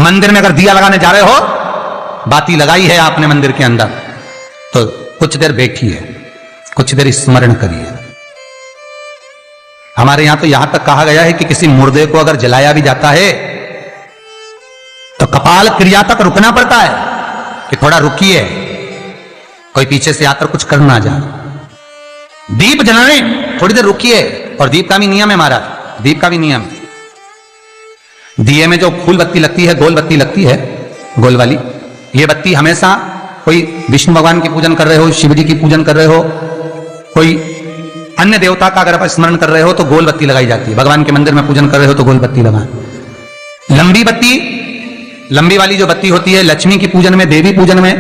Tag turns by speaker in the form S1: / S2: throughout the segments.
S1: मंदिर में अगर दिया लगाने जा रहे हो, बाती लगाई है आपने मंदिर के अंदर, तो कुछ देर बैठिए, कुछ देर स्मरण करिए। हमारे यहां तो यहां तक कहा गया है कि किसी मुर्दे को अगर जलाया भी जाता है तो कपाल क्रिया तक रुकना पड़ता है कि थोड़ा रुकिए, कोई पीछे से आकर कुछ कर ना जाए। दीप जलाने थोड़ी देर रुकिए, और दीप का भी नियम है महाराज, दीप का भी नियम है। दिए में जो फूल बत्ती लगती है, गोल बत्ती लगती है, गोल वाली, ये बत्ती हमेशा कोई विष्णु भगवान की पूजन कर रहे हो, शिव जी की पूजन कर रहे हो, कोई अन्य देवता का अगर आप स्मरण कर रहे हो तो गोल बत्ती लगाई जाती है। भगवान के मंदिर में पूजन कर रहे हो तो गोल बत्ती लगाएं। लंबी बत्ती, लंबी वाली जो बत्ती होती है, लक्ष्मी की पूजन में, देवी पूजन में,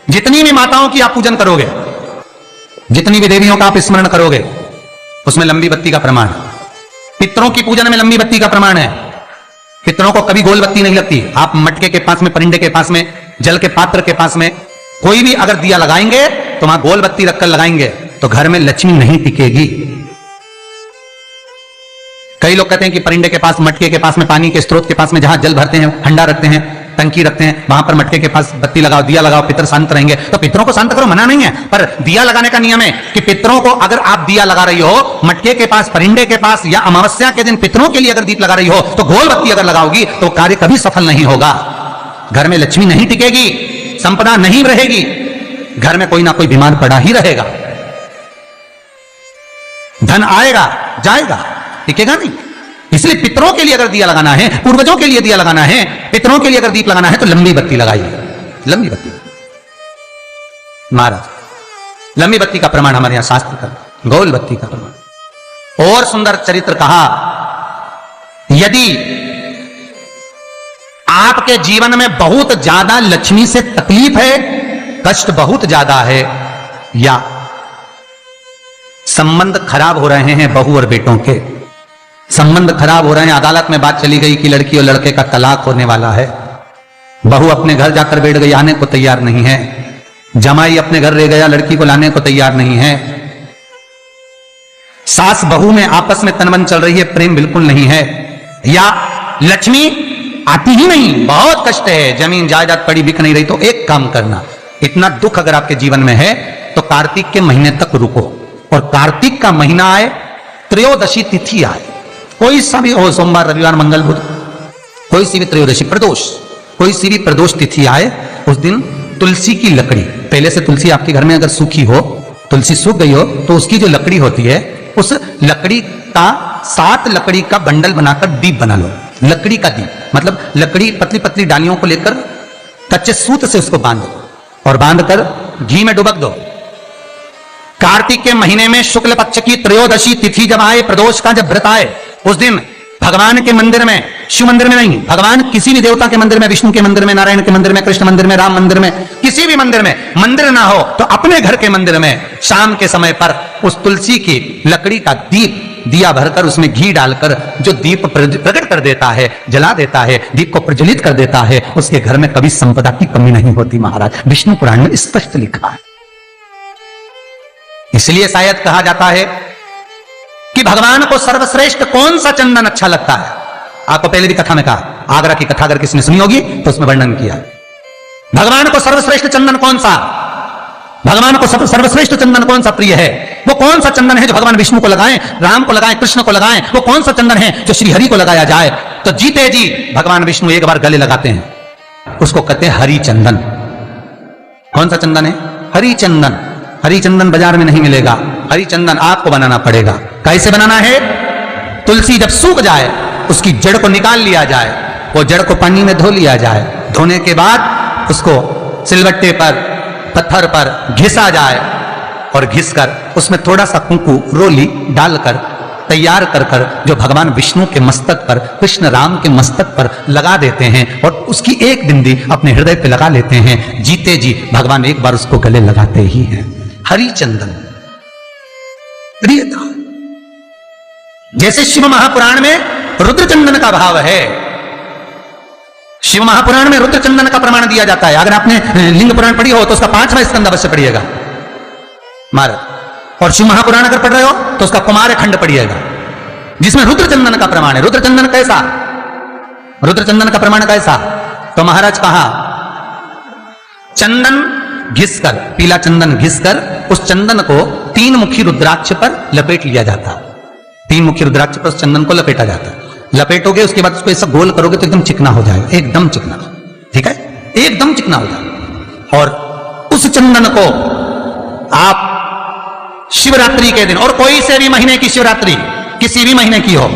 S1: जितनी भी माताओं की आप पूजन करोगे, जितनी भी देवियों का आप स्मरण करोगे, उसमें लंबी बत्ती का प्रमाण है। पितरों की पूजन में लंबी बत्ती का प्रमाण है। पितरों को कभी गोल बत्ती नहीं लगती। आप मटके के पास में, परिंदे के पास में, जल के पात्र के पास में कोई भी अगर दिया लगाएंगे तो वहां गोल बत्ती रखकर लगाएंगे तो घर में लक्ष्मी नहीं टिकेगी। कई लोग कहते हैं कि परिंदे के पास, मटके के पास में, पानी के स्रोत के पास में जहां जल भरते हैं, हंडा रखते हैं, टंकी रखते हैं, वहां पर मटके के पास बत्ती लगाओ, दिया लगाओ, पितर शांत रहेंगे। तो पितरों को शांत करो, मना नहीं है, पर दिया लगाने का नियम है कि पितरों को अगर आप दिया लगा रही हो मटके के पास, परिंदे के पास, या अमावस्या के दिन पितरों के लिए अगर दीप लगा रही हो तो गोल बत्ती अगर लगाओगी तो कार्य कभी सफल नहीं होगा। घर में लक्ष्मी नहीं टिकेगी, संपदा नहीं रहेगी, घर में कोई ना कोई बीमार पड़ा ही रहेगा। धन आएगा जाएगा, टिकेगा नहीं। इसलिए पितरों के लिए अगर दिया लगाना है, पूर्वजों के लिए दिया लगाना है, पितरों के लिए अगर दीप लगाना है तो लंबी बत्ती लगाइए, लंबी बत्ती। महाराज लंबी बत्ती का प्रमाण हमारे यहां शास्त्र का, गोल बत्ती का प्रमाण। और सुंदर चरित्र कहा, यदि आपके जीवन में बहुत ज्यादा लक्ष्मी से तकलीफ है, कष्ट बहुत ज्यादा है, या संबंध खराब हो रहे हैं, बहू और बेटों के संबंध खराब हो रहे हैं, अदालत में बात चली गई कि लड़की और लड़के का तलाक होने वाला है, बहू अपने घर जाकर बैठ गई, आने को तैयार नहीं है, जमाई अपने घर रह गया, लड़की को लाने को तैयार नहीं है, सास बहू में आपस में तनमन चल रही है, प्रेम बिल्कुल नहीं है, या लक्ष्मी आती ही नहीं, बहुत कष्ट है, जमीन जायदाद पड़ी बिक नहीं रही, तो एक काम करना, इतना दुख अगर आपके जीवन में है तो कार्तिक के महीने तक रुको, और कार्तिक का महीना आए, त्रयोदशी तिथि आए, कोई सा भी हो, सोमवार, रविवार, मंगल, बुध, कोई सी भी त्रयोदशी, प्रदोष, कोई सी भी प्रदोष तिथि आए, उस दिन तुलसी की लकड़ी, पहले से तुलसी आपके घर में अगर सूखी हो, तुलसी सूख गई हो, तो उसकी जो लकड़ी होती है, उस लकड़ी का 7 लकड़ी का बंडल बनाकर दीप बना लो। लकड़ी का दीप मतलब लकड़ी, पतली पतली डालियों को लेकर कच्चे सूत से उसको बांध दो, और बांधकर घी में डुबक दो। कार्तिक के महीने में शुक्ल पक्ष की त्रयोदशी तिथि जब आए, प्रदोष का जब व्रत आए, उस दिन भगवान के मंदिर में, शिव मंदिर में नहीं, भगवान किसी भी देवता के मंदिर में, विष्णु के मंदिर में, नारायण के मंदिर में, कृष्ण मंदिर में, राम मंदिर में, किसी भी मंदिर में, मंदिर ना हो तो अपने घर के मंदिर में शाम के समय पर उस तुलसी की लकड़ी का दीप, दिया भरकर उसमें घी डालकर जो दीप प्रकट कर देता है, जला देता है, दीप को प्रज्वलित कर देता है, उसके घर में कभी संपदा की कमी नहीं होती। महाराज विष्णु पुराण में स्पष्ट लिखा है। इसलिए शायद कहा जाता है कि भगवान को सर्वश्रेष्ठ कौन सा चंदन अच्छा लगता है। आपको पहले भी कथा में कहा, आगरा की कथा अगर किसी ने सुनी होगी तो उसमें वर्णन किया, भगवान को सर्वश्रेष्ठ चंदन कौन सा, भगवान को सर्वश्रेष्ठ चंदन कौन सा प्रिय है, वो कौन सा चंदन है जो भगवान विष्णु को लगाएं, राम को लगाएं, कृष्ण को लगाएं, वो कौन सा चंदन है जो श्री हरि को लगाया जाए। तो जीते जी भगवान विष्णु एक बार गले लगाते हैं, उसको कहते हैं हरि चंदन। कौन सा चंदन है? हरि चंदन। हरि चंदन बाजार में नहीं मिलेगा, हरि चंदन आपको बनाना पड़ेगा। कैसे बनाना है? तुलसी जब सूख जाए उसकी जड़ को निकाल लिया जाए, वो जड़ को पानी में धो लिया जाए, धोने के बाद उसको सिलवट्टे पर, पत्थर पर घिसा जाए, और घिसकर उसमें थोड़ा सा कुंकू, रोली डालकर तैयार कर कर जो भगवान विष्णु के मस्तक पर, कृष्ण राम के मस्तक पर लगा देते हैं, और उसकी एक बिंदी अपने हृदय पे लगा लेते हैं। जीते जी भगवान एक बार उसको गले लगाते ही हैं। हरि चंदन प्रियता। जैसे शिव महापुराण में रुद्र चंदन का भाव है, शिव महापुराण में रुद्र चंदन का प्रमाण दिया जाता है। अगर आपने लिंग पुराण पढ़ी हो तो उसका 5वां स्कंद अवश्य पढ़िएगा महाराज, और शिव महापुराण अगर पढ़ रहे हो तो उसका कुमार खंड पढ़िएगा, जिसमें रुद्र चंदन का प्रमाण है। रुद्र चंदन कैसा? रुद्र चंदन का प्रमाण कैसा? तो महाराज कहा चंदन घिसकर, पीला चंदन घिसकर उस चंदन को 3 मुखी रुद्राक्ष पर लपेट लिया जाता। 3 मुखी रुद्राक्ष पर उस चंदन को लपेटा जाता। लपेटोगे उसके बाद उसको ऐसा गोल करोगे तो एकदम चिकना हो जाएगा, एकदम चिकना, ठीक है, एकदम चिकना हो जाएगा। और उस चंदन को आप शिवरात्रि के दिन, और कोई से भी महीने की शिवरात्रि, किसी भी महीने की हो,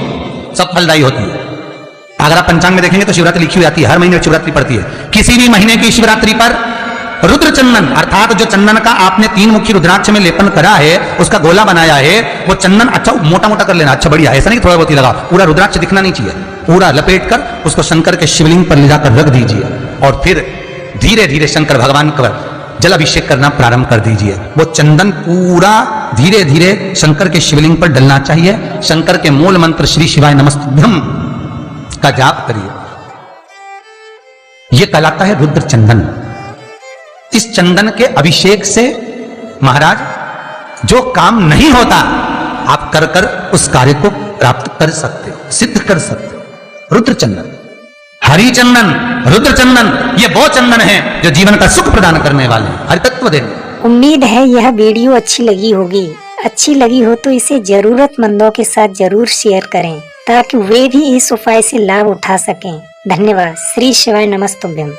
S1: सब फलदायी होती है। अगर आप पंचांग में देखेंगे तो शिवरात्रि लिखी हुई आती है, हर महीने शिवरात्रि पड़ती है। किसी भी महीने की शिवरात्रि पर रुद्र चंदन अर्थात जो चंदन का आपने 3 मुखी रुद्राक्ष में लेपन करा है, उसका गोला बनाया है, वो चंदन अच्छा मोटा मोटा कर लेना, अच्छा बढ़िया, ऐसा नहीं थोड़ा बहुत ही लगा, पूरा रुद्राक्ष दिखना नहीं चाहिए, पूरा लपेट कर उसको शंकर के शिवलिंग पर ले जाकर रख दीजिए और फिर धीरे धीरे शंकर भगवान का जल अभिषेक करना प्रारंभ कर दीजिए। वो चंदन पूरा धीरे धीरे शंकर के शिवलिंग पर डलना चाहिए। शंकर के मूल मंत्र श्री शिवाय नमस्तुभ्यं का जाप करिए। यह कहलाता है रुद्र चंदन। इस चंदन के अभिषेक से महाराज जो काम नहीं होता आप कर कर उस कार्य को प्राप्त कर सकते हो, सिद्ध कर सकते हो। रुद्र चंदन, हरि चंदन, रुद्र चंदन, ये वो चंदन है जो जीवन का सुख प्रदान करने वाले हैं, हरि तत्व देने।
S2: उम्मीद है यह वीडियो अच्छी लगी होगी। अच्छी लगी हो तो इसे जरूरतमंदों के साथ जरूर शेयर करें ताकि वे भी इस उपाय से लाभ उठा सकें। धन्यवाद। श्री शिवाय नमस्तुभ्यं।